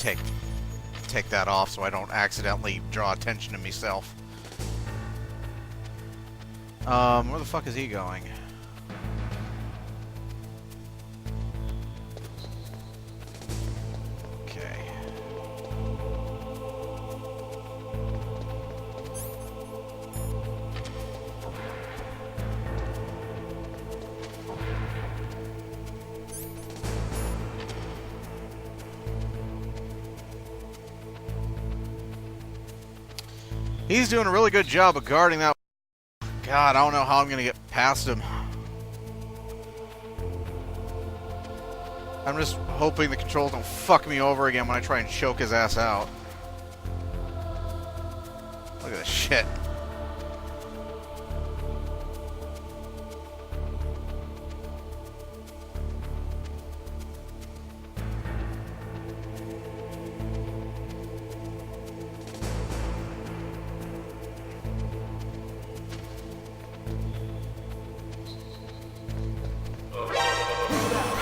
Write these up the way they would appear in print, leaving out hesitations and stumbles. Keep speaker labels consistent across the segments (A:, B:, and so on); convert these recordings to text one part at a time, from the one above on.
A: take that off so I don't accidentally draw attention to myself. Where the fuck is he going? Okay. He's doing a really good job of guarding that. God, I don't know how I'm gonna get past him. I'm just hoping the controls don't fuck me over again when I try and choke his ass out. Look at this shit.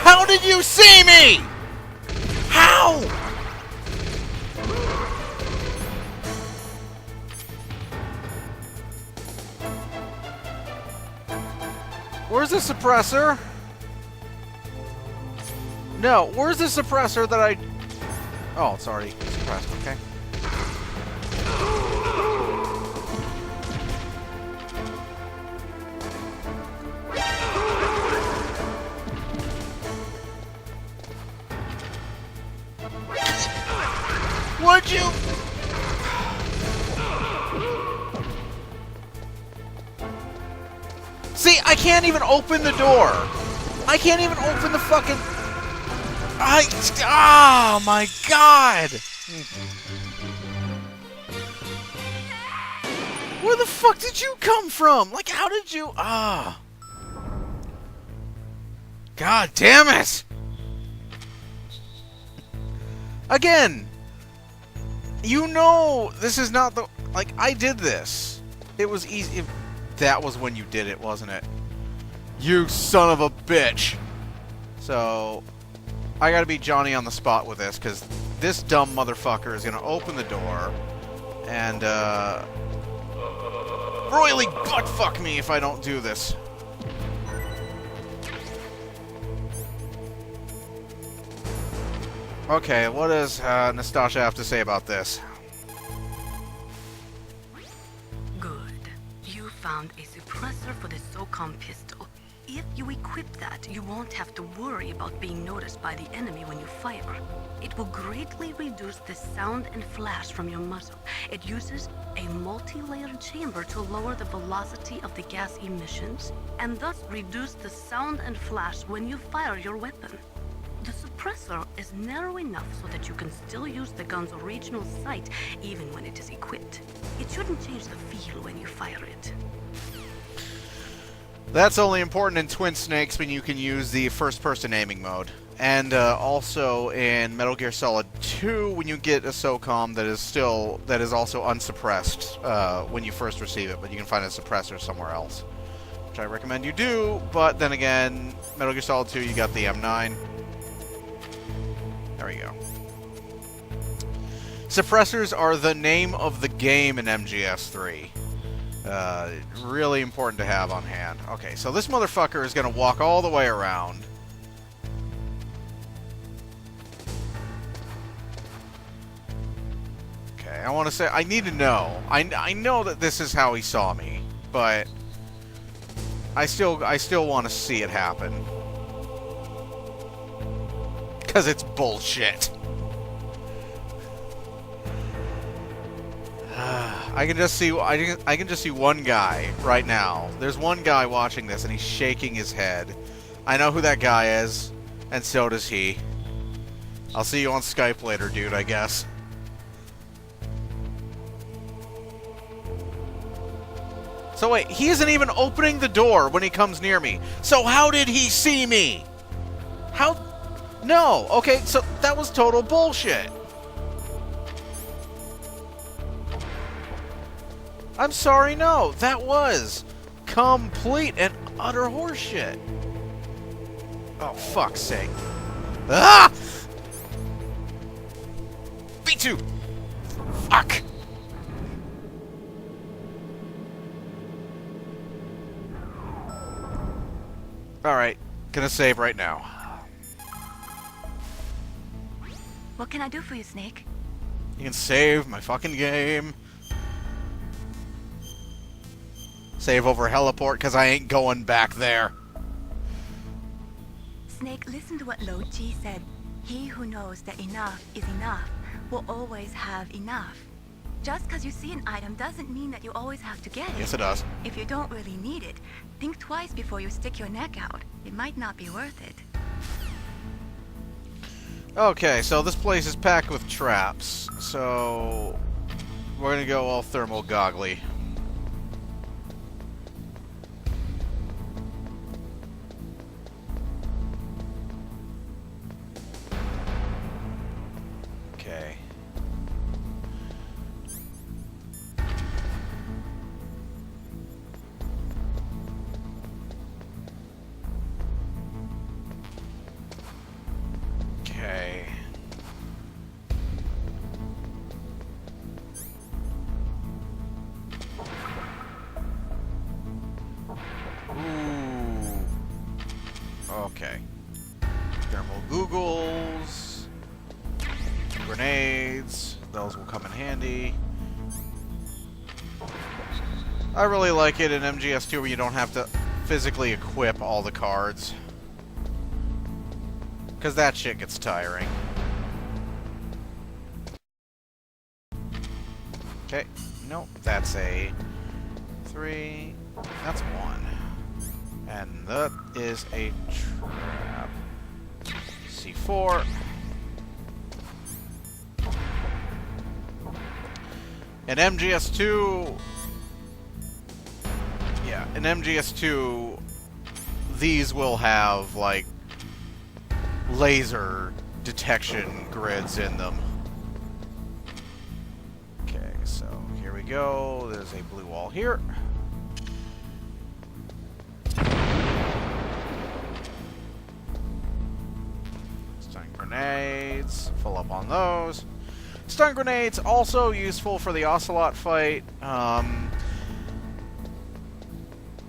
A: How did you see me? How? Where's the suppressor? No, where's the suppressor that I... Oh, it's already suppressed, okay. Would you? See, I can't even open the door. I can't even open the fucking... Oh my god! Where the fuck did you come from? Like, how did you... Ah. God damn it! Again! You know, this is not the... Like, I did this. It was easy. That was when you did it, wasn't it? You son of a bitch! So, I gotta be Johnny on the spot with this, because this dumb motherfucker is gonna open the door and, royally butt-fuck me if I don't do this. Okay, what does Nastasha have to say about this?
B: Good. You found a suppressor for the SOCOM pistol. If you equip that, you won't have to worry about being noticed by the enemy when you fire. It will greatly reduce the sound and flash from your muzzle. It uses a multi-layered chamber to lower the velocity of the gas emissions, and thus reduce the sound and flash when you fire your weapon. The suppressor is narrow enough so that you can still use the gun's original sight even when it is equipped. It shouldn't change the feel when you fire it.
A: That's only important in Twin Snakes when you can use the first-person aiming mode. And also in Metal Gear Solid 2 when you get a SOCOM that is also unsuppressed when you first receive it, but you can find a suppressor somewhere else. Which I recommend you do, but then again, Metal Gear Solid 2 you got the M9. There we go. Suppressors are the name of the game in MGS3. Really important to have on hand. Okay, so this motherfucker is going to walk all the way around. Okay, I want to say... I need to know. I know that this is how he saw me, but... I still want to see it happen. Because it's bullshit. I can just see one guy right now. There's one guy watching this and he's shaking his head. I know who that guy is, and so does he. I'll see you on Skype later, dude, I guess. So wait, he isn't even opening the door when he comes near me. So how did he see me? How... No, okay, so that was total bullshit. I'm sorry, no, that was complete and utter horseshit. Oh, fuck's sake. Ah! to! Fuck! Alright, gonna save right now.
C: What can I do for you, Snake?
A: You can save my fucking game. Save over heliport, because I ain't going back there.
C: Snake, listen to what Lo Ji said. He who knows that enough is enough will always have enough. Just because you see an item doesn't mean that you always have to get it.
A: Yes, it does.
C: If you don't really need it, think twice before you stick your neck out. It might not be worth it.
A: Okay, so this place is packed with traps. So we're gonna go all thermal goggly. Okay. Okay. Ooh. Okay. Thermal googles. Grenades. Those will come in handy. I really like it in MGS2 where you don't have to physically equip all the cards. Because that shit gets tiring. Okay. Nope. That's a 3. That's 1. And that is a trap. C4. In MGS2... Yeah, in MGS2, these will have, like, laser detection grids in them. Okay, so here we go. There's a blue wall here. Stun grenades. Full up on those. Stun grenades also useful for the Ocelot fight.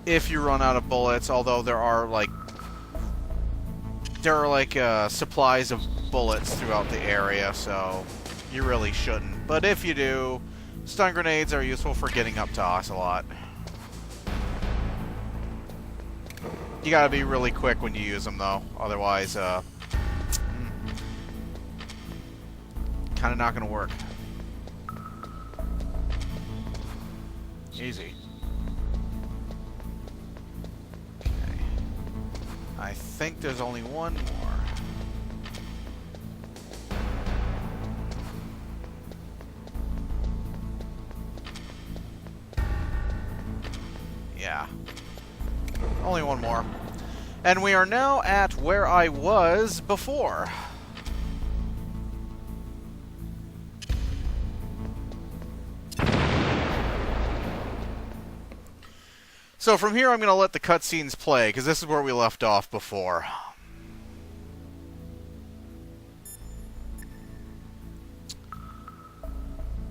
A: If you run out of bullets, although there are supplies of bullets throughout the area, so you really shouldn't. But if you do, stun grenades are useful for getting up to Ocelot. You gotta be really quick when you use them, though. Otherwise, kinda not gonna work. Easy. I think there's only one more. Yeah. Only one more. And we are now at where I was before. So from here, I'm going to let the cutscenes play, because this is where we left off before.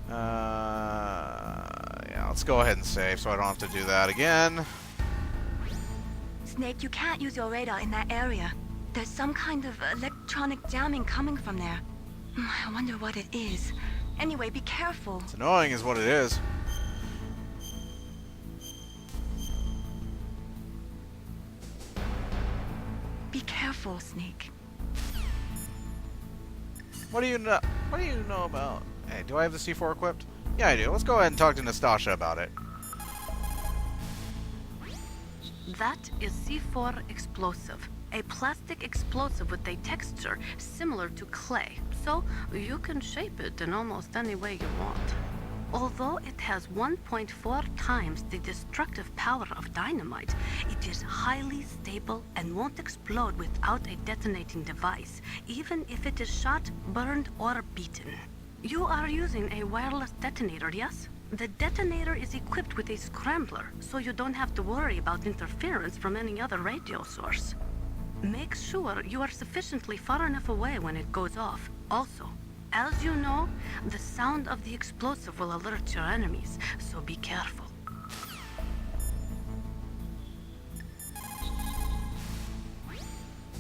A: Yeah, let's go ahead and save, so I don't have to do that again.
C: Snake, you can't use your radar in that area. There's some kind of electronic jamming coming from there. I wonder what it is. Anyway, be careful.
A: It's annoying is what it is.
C: Be careful, Snake.
A: What do you know? What do you know about? Hey, do I have the C4 equipped? Yeah, I do. Let's go ahead and talk to Nastasha about it.
B: That is C4 explosive, a plastic explosive with a texture similar to clay, so you can shape it in almost any way you want. Although it has 1.4 times the destructive power of dynamite, it is highly stable and won't explode without a detonating device, even if it is shot, burned, or beaten. You are using a wireless detonator, yes? The detonator is equipped with a scrambler, so you don't have to worry about interference from any other radio source. Make sure you are sufficiently far enough away when it goes off. Also, As you know, the sound of the explosive will alert your enemies, so be careful.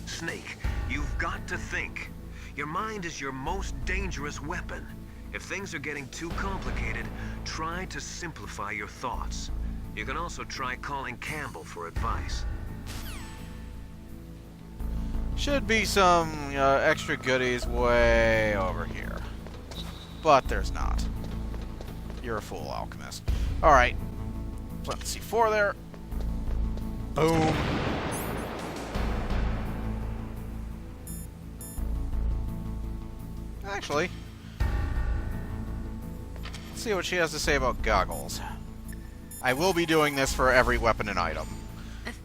D: Snake, you've got to think. Your mind is your most dangerous weapon. If things are getting too complicated, try to simplify your thoughts. You can also try calling Campbell for advice.
A: Should be some extra goodies way over here. But there's not. You're a fool, Alchemist. Alright. Plant the C4 there. Boom. Actually, let's see what she has to say about goggles. I will be doing this for every weapon and item.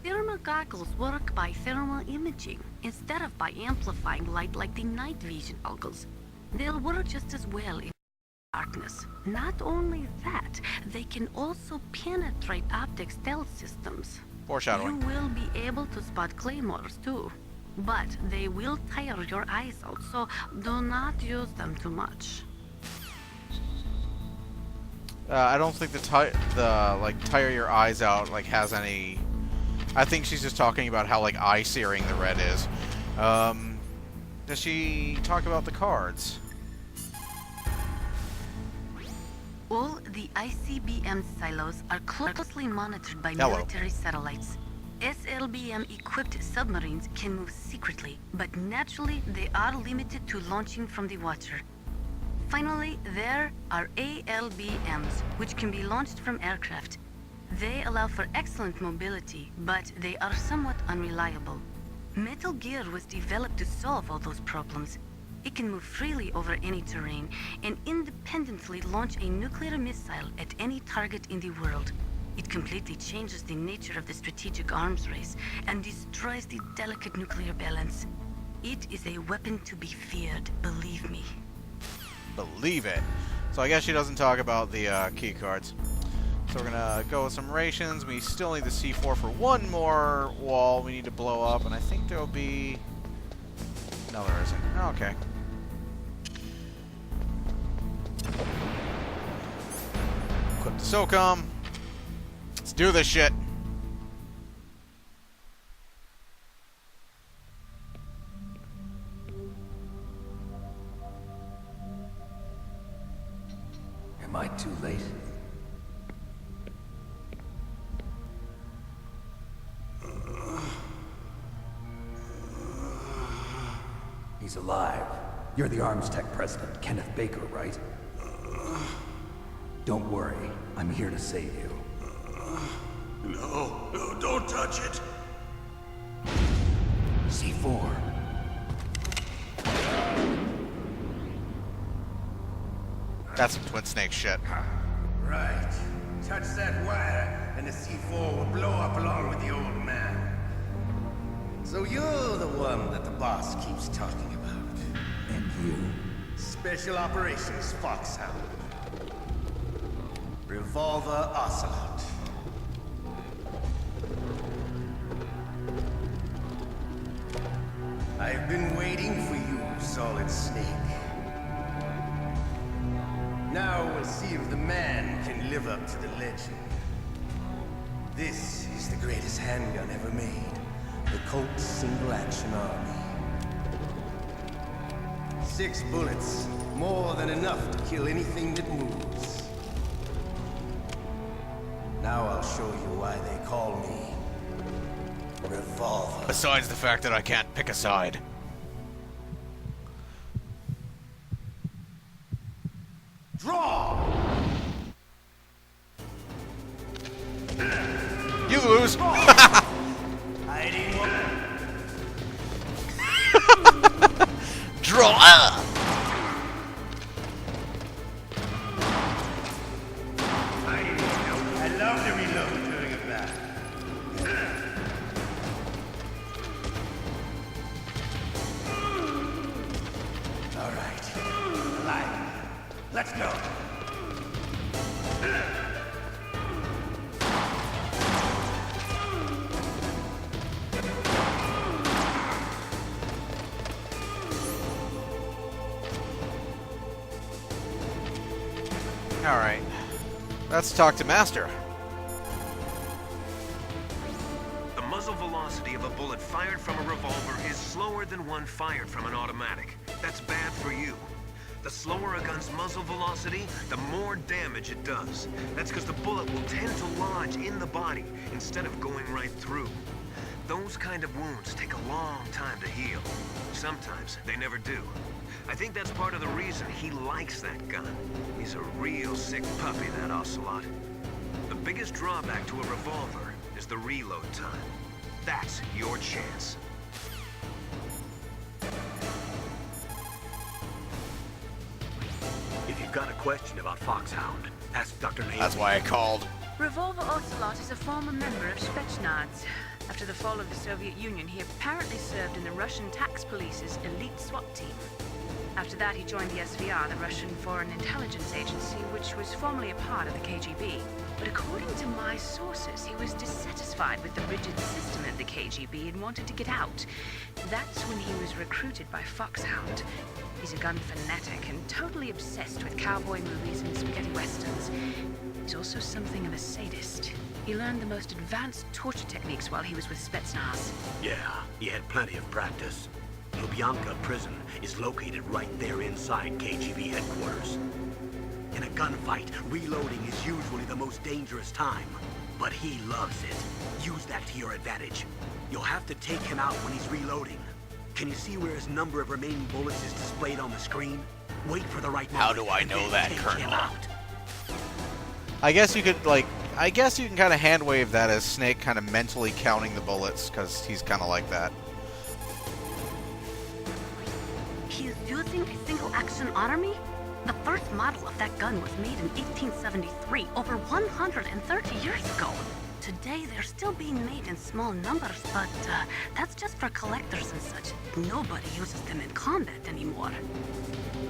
B: Thermal goggles work by thermal imaging instead of by amplifying light like the night vision goggles. They'll work just as well in darkness. Not only that, they can also penetrate optic stealth systems.
A: Foreshadowing.
B: You will be able to spot claymores too, but they will tire your eyes out, so do not use them too much.
A: I don't think the tire your eyes out has any. I think she's just talking about how eye searing the red is. Does she talk about the cards?
B: All the ICBM silos are closely monitored by
A: Hello.
B: military satellites. SLBM-equipped submarines can move secretly, but naturally they are limited to launching from the water. Finally, there are ALBMs, which can be launched from aircraft. They allow for excellent mobility, but they are somewhat unreliable. Metal Gear was developed to solve all those problems. It can move freely over any terrain and independently launch a nuclear missile at any target in the world. It completely changes the nature of the strategic arms race and destroys the delicate nuclear balance. It is a weapon to be feared, believe me.
A: Believe it. So I guess she doesn't talk about the key cards. So we're gonna go with some rations. We still need the C4 for one more wall we need to blow up, and I think there'll be... No, there isn't. Okay. Equip the SOCOM. Let's do this shit.
E: Am I too late? He's alive. You're the Arms Tech president, Kenneth Baker, right? Don't worry. I'm here to save you.
F: No, don't touch it.
E: C4.
A: That's some Twin Snake shit.
F: Right. Touch that wire, and the C4 will blow up along with the old man. So you're the one that the boss keeps talking about.
E: And you?
F: Special Operations Foxhound. Revolver Ocelot. I've been waiting for you, Solid Snake. Now we'll see if the man can live up to the legend. This is the greatest handgun ever made. The Colt Single Action Army. 6 bullets, more than enough to kill anything that moves. Now I'll show you why they call me Revolver.
A: Besides the fact that I can't pick a side.
F: Draw!
A: You lose!
F: Hiding one.
A: Draw up!
F: I love to reload during a battle. All right. Alive. Let's go.
A: Alright. Let's talk to Master.
D: The muzzle velocity of a bullet fired from a revolver is slower than one fired from an automatic. That's bad for you. The slower a gun's muzzle velocity, the more damage it does. That's because the bullet will tend to lodge in the body instead of going right through. Those kind of wounds take a long time to heal. Sometimes they never do. I think that's part of the reason he likes that gun. He's a real sick puppy, that Ocelot. The biggest drawback to a revolver is the reload time. That's your chance.
G: If you've got a question about Foxhound, ask Dr. Naomi.
A: That's why I called.
H: Revolver Ocelot is a former member of Spetsnaz. After the fall of the Soviet Union, he apparently served in the Russian tax police's elite SWAT team. After that, he joined the SVR, the Russian Foreign Intelligence Agency, which was formerly a part of the KGB. But according to my sources, he was dissatisfied with the rigid system of the KGB and wanted to get out. That's when he was recruited by Foxhound. He's a gun fanatic and totally obsessed with cowboy movies and spaghetti westerns. He's also something of a sadist. He learned the most advanced torture techniques while he was with Spetsnaz.
G: Yeah, he had plenty of practice. Lubyanka prison is located right there inside KGB headquarters. In a gunfight, reloading is usually the most dangerous time. But he loves it. Use that to your advantage. You'll have to take him out when he's reloading. Can you see where his number of remaining bullets is displayed on the screen? Wait for the right moment.
A: How do I know
G: and
A: that,
G: take
A: Colonel?
G: him out.
A: I guess you could, like, I guess you can kind of hand wave that as Snake kind of mentally counting the bullets, because he's kind of like that.
B: He's using a single-action army? The first model of that gun was made in 1873, over 130 years ago. Today, they're still being made in small numbers, but that's just for collectors and such. Nobody uses them in combat anymore.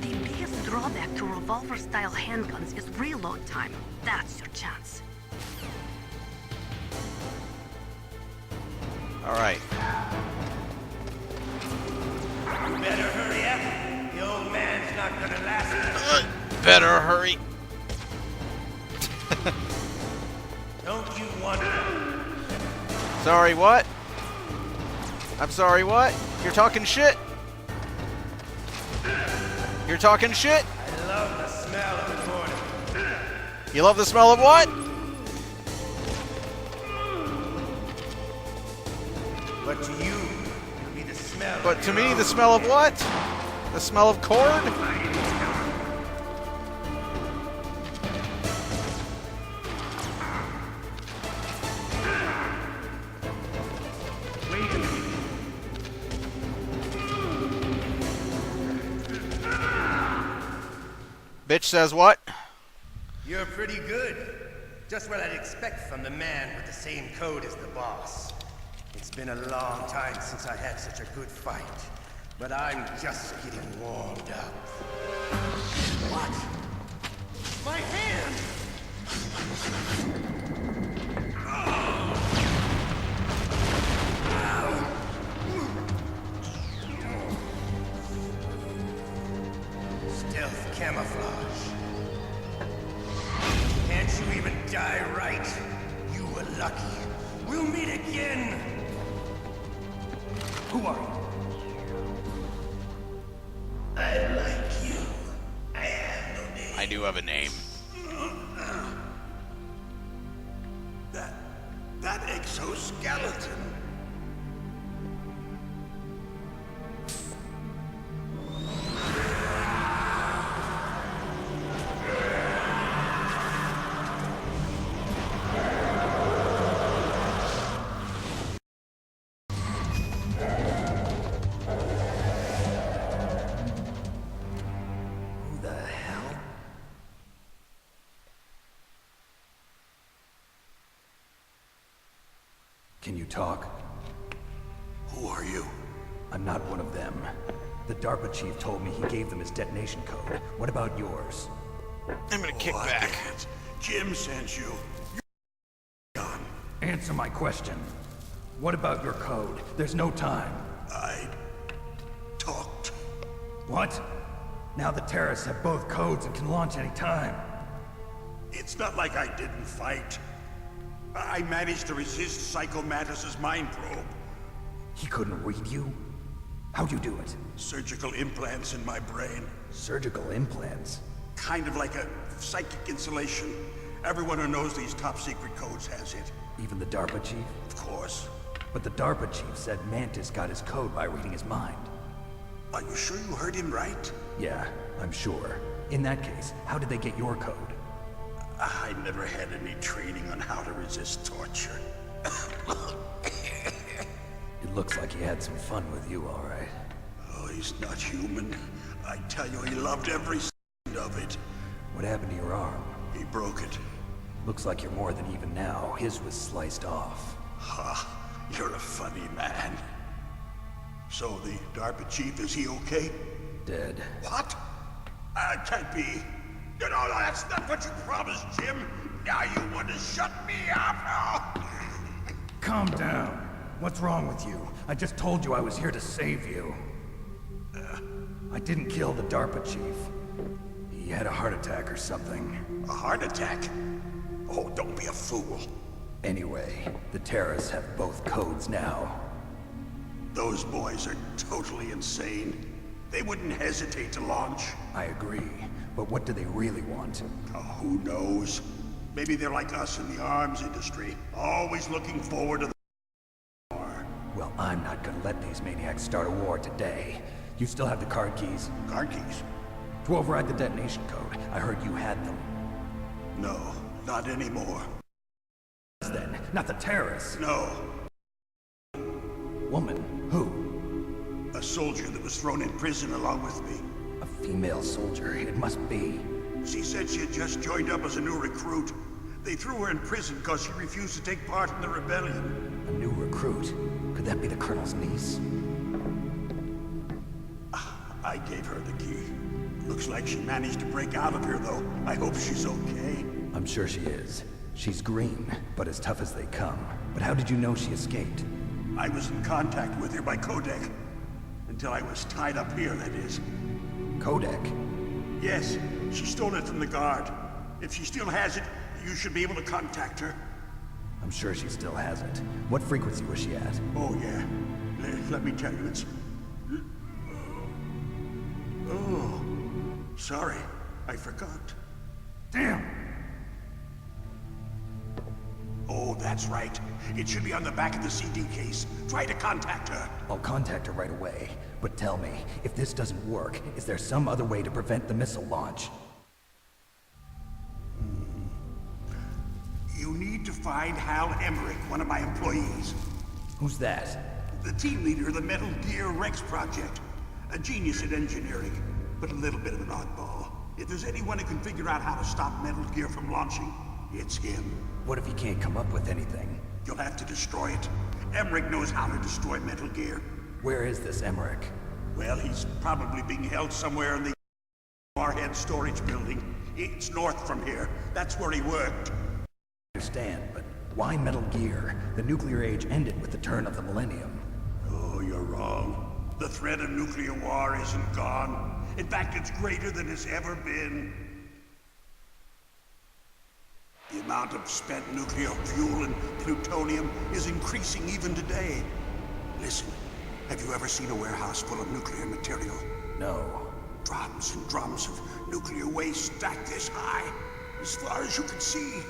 B: The biggest drawback to revolver-style handguns is reload time. That's your chance.
A: Alright.
F: Better hurry up. The old man's not gonna last.
A: Better hurry.
F: Don't you wonder?
A: Sorry, what? I'm sorry, what? You're talking shit? You're talking shit?
F: I love the smell of the corn.
A: You love the smell of what?
F: But to you, it'll be the smell.
A: But
F: of
A: to
F: your
A: me,
F: own
A: the smell of what? The smell of corn? Bitch says what?
F: You're pretty good. Just what I'd expect from the man with the same code as the boss. It's been a long time since I had such a good fight, but I'm just getting warmed up. What? My hand! Stealth camouflage. Can't you even die right? You were lucky. We'll meet again! Who are you? I like you. I have no name.
A: I do have a name.
F: That exoskeleton. Who the hell?
E: Can you talk?
F: Who are you?
E: I'm not one of them. The DARPA chief told me he gave them his detonation code. What about yours?
A: I'm gonna kick
F: I
A: back.
F: can't. Jim sent you.
E: Answer my question. What about your code? There's no time.
F: I talked.
E: What? Now the terrorists have both codes and can launch any time.
I: It's not like I didn't fight. I managed to resist Psycho Mantis's mind probe.
E: He couldn't read you? How'd you do it?
I: Surgical implants in my brain.
E: Surgical implants?
I: Kind of like a psychic insulation. Everyone who knows these top secret codes has it.
E: Even the DARPA chief?
I: Of course.
E: But the DARPA chief said Mantis got his code by reading his mind.
I: Are you sure you heard him right?
E: Yeah, I'm sure. In that case, how did they get your code?
I: I never had any training on how to resist torture.
E: It looks like he had some fun with you, all right.
I: Oh, he's not human. I tell you, he loved every second of it.
E: What happened to your arm?
I: He broke it.
E: Looks like you're more than even now. His was sliced off.
I: Ha, you're a funny man. So the DARPA chief, is he okay?
E: Dead.
I: What? Can't be. No, that's not what you promised, Jim. Now you want to shut me up? Oh.
E: Calm down. What's wrong with you? I just told you I was here to save you. I didn't kill the DARPA chief. He had a heart attack or something.
I: A heart attack? Oh, don't be a fool.
E: Anyway, the terrorists have both codes now.
I: Those boys are totally insane. They wouldn't hesitate to launch.
E: I agree, but what do they really want?
I: Oh, who knows? Maybe they're like us in the arms industry, always looking forward to the war.
E: Well, I'm not gonna let these maniacs start a war today. You still have the card keys?
I: Card keys?
E: To override the detonation code. I heard you had them.
I: No, not anymore.
E: Then, not the terrorists.
I: No.
E: Woman? Who?
I: A soldier that was thrown in prison along with me.
E: A female soldier. It must be.
I: She said she had just joined up as a new recruit. They threw her in prison because she refused to take part in the rebellion.
E: A new recruit? Could that be the Colonel's niece?
I: I gave her the key. Looks like she managed to break out of here, though. I hope she's okay.
E: I'm sure she is. She's green, but as tough as they come. But how did you know she escaped?
I: I was in contact with her by codec. Until I was tied up here, that is.
E: Codec?
I: Yes, she stole it from the guard. If she still has it, you should be able to contact her.
E: I'm sure she still has it. What frequency was she at?
I: Oh, yeah. Let me tell you, it's... Oh, sorry. I forgot.
E: Damn!
I: Oh, that's right. It should be on the back of the CD case. Try to contact her.
E: I'll contact her right away. But tell me, if this doesn't work, is there some other way to prevent the missile launch?
I: You need to find Hal Emmerich, one of my employees.
E: Who's that?
I: The team leader of the Metal Gear Rex project. A genius at engineering, but a little bit of an oddball. If there's anyone who can figure out how to stop Metal Gear from launching, it's him.
E: What if he can't come up with anything?
I: You'll have to destroy it. Emmerich knows how to destroy Metal Gear.
E: Where is this Emmerich?
I: Well, he's probably being held somewhere in the Warhead storage building. It's north from here. That's where he worked.
E: I understand, but why Metal Gear? The nuclear age ended with the turn of the millennium.
I: Oh, you're wrong. The threat of nuclear war isn't gone. In fact, it's greater than it's ever been. The amount of spent nuclear fuel and plutonium is increasing even today. Listen, have you ever seen a warehouse full of nuclear material?
E: No.
I: Drums and drums of nuclear waste stacked this high, as far as you can see.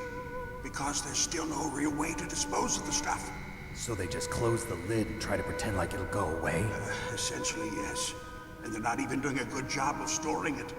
I: Because there's still no real way to dispose of the stuff.
E: So they just close the lid and try to pretend like it'll go away?
I: Essentially, yes. And they're not even doing a good job of storing it.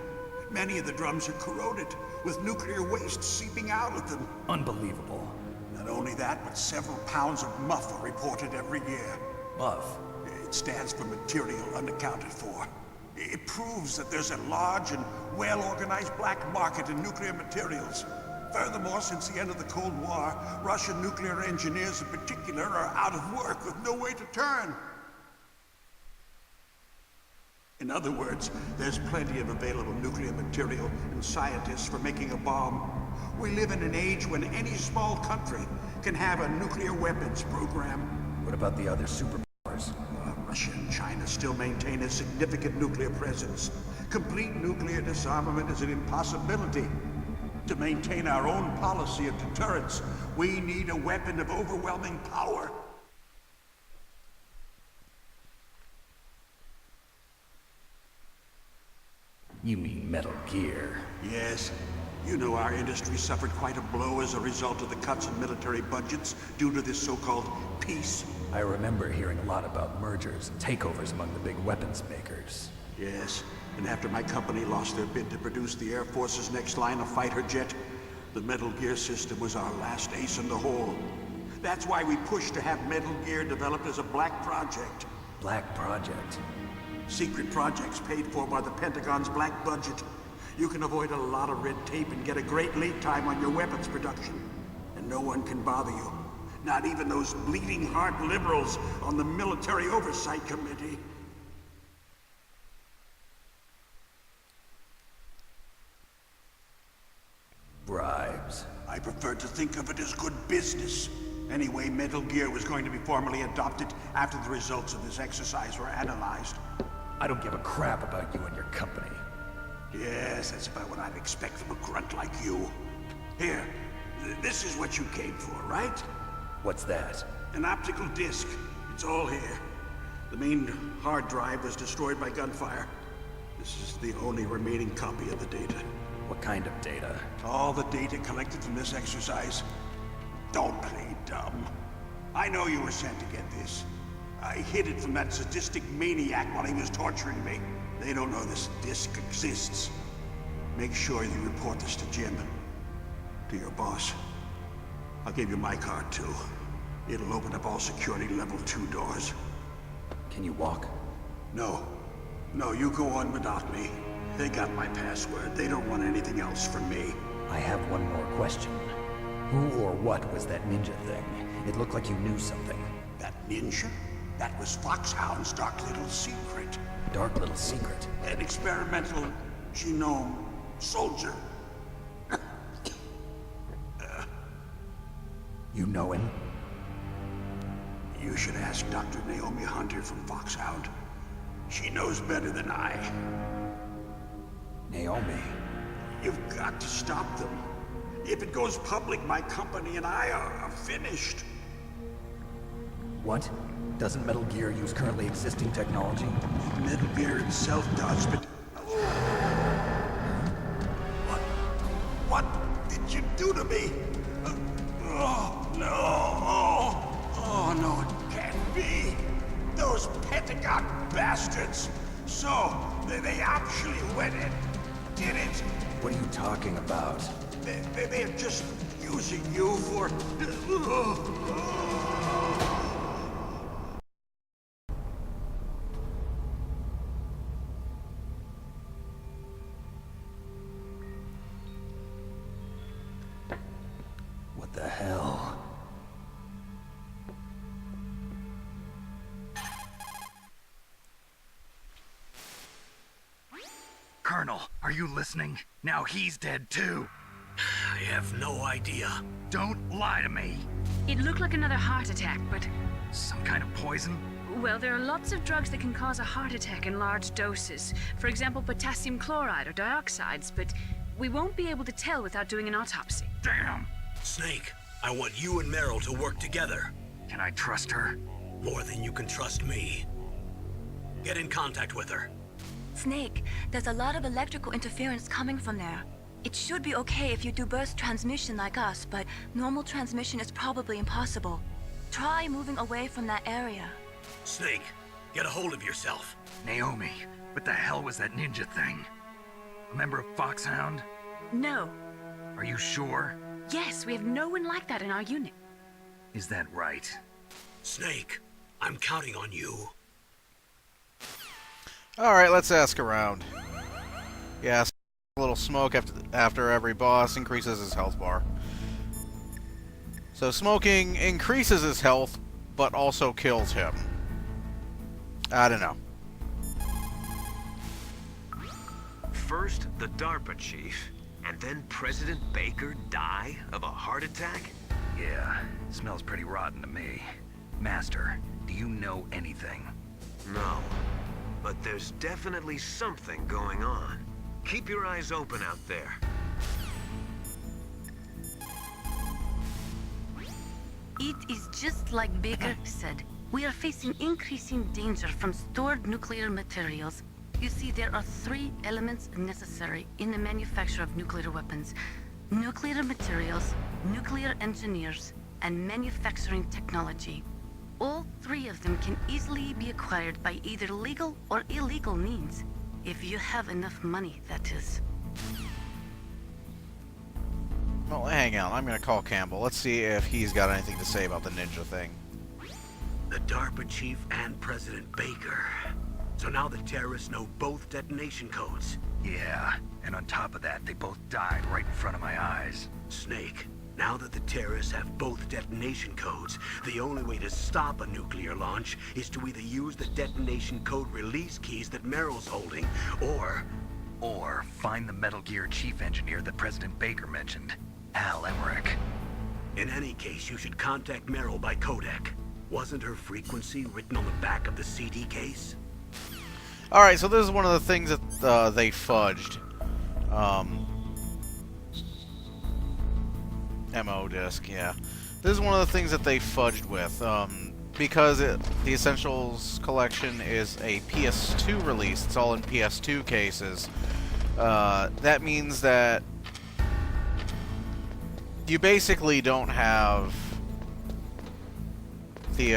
I: Many of the drums are corroded, with nuclear waste seeping out of them.
E: Unbelievable.
I: Not only that, but several pounds of MUF are reported every year.
E: MUF?
I: It stands for material unaccounted for. It proves that there's a large and well-organized black market in nuclear materials. Furthermore, since the end of the Cold War, Russian nuclear engineers in particular are out of work with no way to turn. In other words, there's plenty of available nuclear material and scientists for making a bomb. We live in an age when any small country can have a nuclear weapons program.
E: What about the other superpowers?
I: Russia and China still maintain a significant nuclear presence. Complete nuclear disarmament is an impossibility. To maintain our own policy of deterrence, we need a weapon of overwhelming power.
E: You mean Metal Gear?
I: Yes. You know our industry suffered quite a blow as a result of the cuts in military budgets due to this so-called peace.
E: I remember hearing a lot about mergers and takeovers among the big weapons makers.
I: Yes, and after my company lost their bid to produce the Air Force's next line of fighter jet, the Metal Gear system was our last ace in the hole. That's why we pushed to have Metal Gear developed as a black project.
E: Black Project?
I: Secret projects paid for by the Pentagon's black budget. You can avoid a lot of red tape and get a great lead time on your weapons production. And no one can bother you. Not even those bleeding heart liberals on the Military Oversight Committee.
E: Bribes.
I: I prefer to think of it as good business. Anyway, Metal Gear was going to be formally adopted after the results of this exercise were analyzed.
E: I don't give a crap about you and your company.
I: Yes, that's about what I'd expect from a grunt like you. Here, this is what you came for, right?
E: What's that?
I: An optical disc. It's all here. The main hard drive was destroyed by gunfire. This is the only remaining copy of the data.
E: What kind of data?
I: All the data collected from this exercise. Don't play dumb. I know you were sent to get this. I hid it from that sadistic maniac while he was torturing me. They don't know this disc exists. Make sure you report this to Jim. To your boss. I'll give you my card, too. It'll open up all security level 2 doors.
E: Can you walk?
I: No. No, you go on without me. They got my password. They don't want anything else from me.
E: I have one more question. Who or what was that ninja thing? It looked like you knew something.
I: That ninja? That was Foxhound's dark little secret.
E: Dark little secret?
I: An experimental genome soldier.
E: You know him?
I: You should ask Dr. Naomi Hunter from Foxhound. She knows better than I.
E: Naomi?
I: You've got to stop them. If it goes public, my company and I are finished.
E: What? Doesn't Metal Gear use currently existing technology?
I: Metal Gear itself does, but... What did you do to me? Oh, no. Oh, no, it can't be. Those Pentagon bastards. So, they actually went and did it.
E: What are you talking about?
I: They're just using you for...
E: What the hell?
J: Colonel, are you listening? Now he's dead too.
G: I have no idea.
J: Don't lie to me.
H: It looked like another heart attack, but...
J: Some kind of poison?
H: Well, there are lots of drugs that can cause a heart attack in large doses. For example, potassium chloride or dioxides, but we won't be able to tell without doing an autopsy.
J: Damn!
G: Snake, I want you and Meryl to work together.
J: Can I trust her?
G: More than you can trust me. Get in contact with her.
C: Snake, there's a lot of electrical interference coming from there. It should be okay if you do burst transmission like us, but normal transmission is probably impossible. Try moving away from that area.
G: Snake, get a hold of yourself.
J: Naomi, what the hell was that ninja thing? A member of Foxhound?
H: No.
J: Are you sure?
H: Yes, we have no one like that in our unit.
J: Is that right?
G: Snake, I'm counting on you.
A: Alright, let's ask around. Yes, a little smoke after every boss increases his health bar. So smoking increases his health, but also kills him. I don't know.
D: First, the DARPA chief, and then President Baker die of a heart attack?
J: Yeah, smells pretty rotten to me. Master, do you know anything?
D: No. But there's definitely something going on. Keep your eyes open out there.
B: It is just like Baker said. We are facing increasing danger from stored nuclear materials. You see, there are 3 elements necessary in the manufacture of nuclear weapons: nuclear materials, nuclear engineers, and manufacturing technology. All 3 of them can easily be acquired by either legal or illegal means. If you have enough money, that is.
A: Well, hang on. I'm gonna call Campbell. Let's see if he's got anything to say about the ninja thing.
G: The DARPA chief and President Baker. So now the terrorists know both detonation codes.
J: Yeah, and on top of that, they both died right in front of my eyes.
G: Snake, now that the terrorists have both detonation codes, the only way to stop a nuclear launch is to either use the detonation code release keys that Merrill's holding, or
J: find the Metal Gear chief engineer that President Baker mentioned, Al Emmerich.
G: in any case, you should contact Merrill by codec. Wasn't her frequency written on the back of the CD case?
A: Alright, so this is one of the things that they fudged. MO disc, yeah. This is one of the things that they fudged with. Because the Essentials collection is a PS2 release, it's all in PS2 cases. That means that you basically don't have the,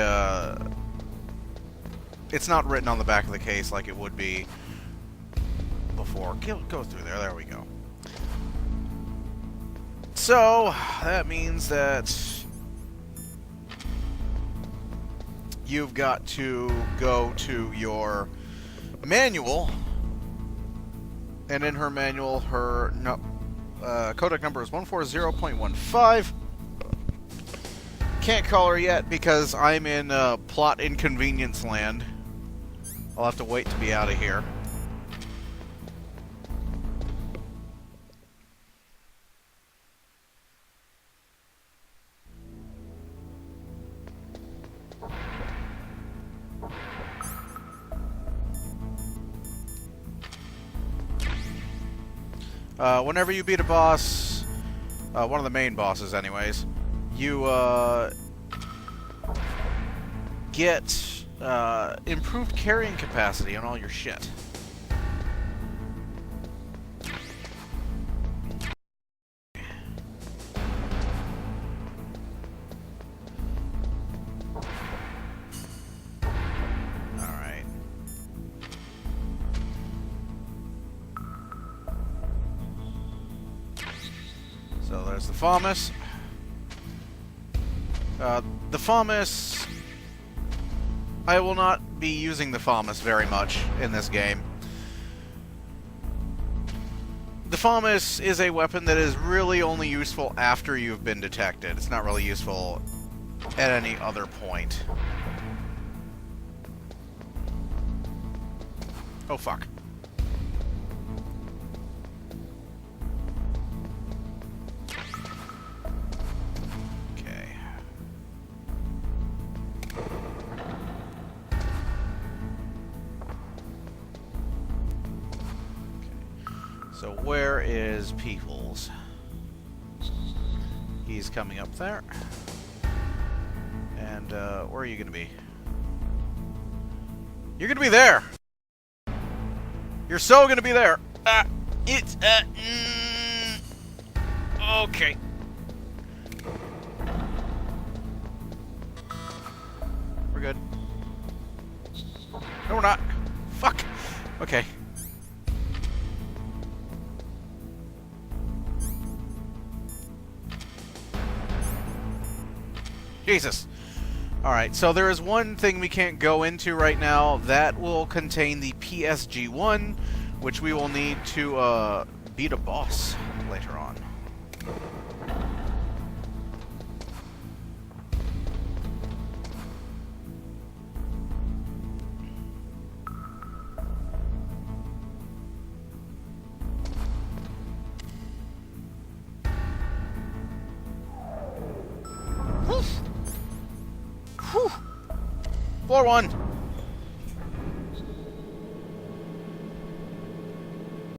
A: it's not written on the back of the case like it would be before. Go through there, there we go. So, that means that you've got to go to your manual, and in her manual, her codec number is 140.15. Can't call her yet because I'm in plot inconvenience land. I'll have to wait to be out of here. Whenever you beat a boss, one of the main bosses anyways, you get improved carrying capacity on all your shit. Alright. So there's the FAMAS. The FAMAS... I will not be using the FAMAS very much in this game. The FAMAS is a weapon that is really only useful after you've been detected. It's not really useful at any other point. Oh, fuck. Okay. So where is Peoples? He's coming up there. And where are you gonna be? You're gonna be there! You're so gonna be there! Okay. We're good. No, we're not. Fuck! Okay. Jesus. Alright, so there is one thing we can't go into right now. That will contain the PSG-1, which we will need to beat a boss later on. Whew. Floor 1.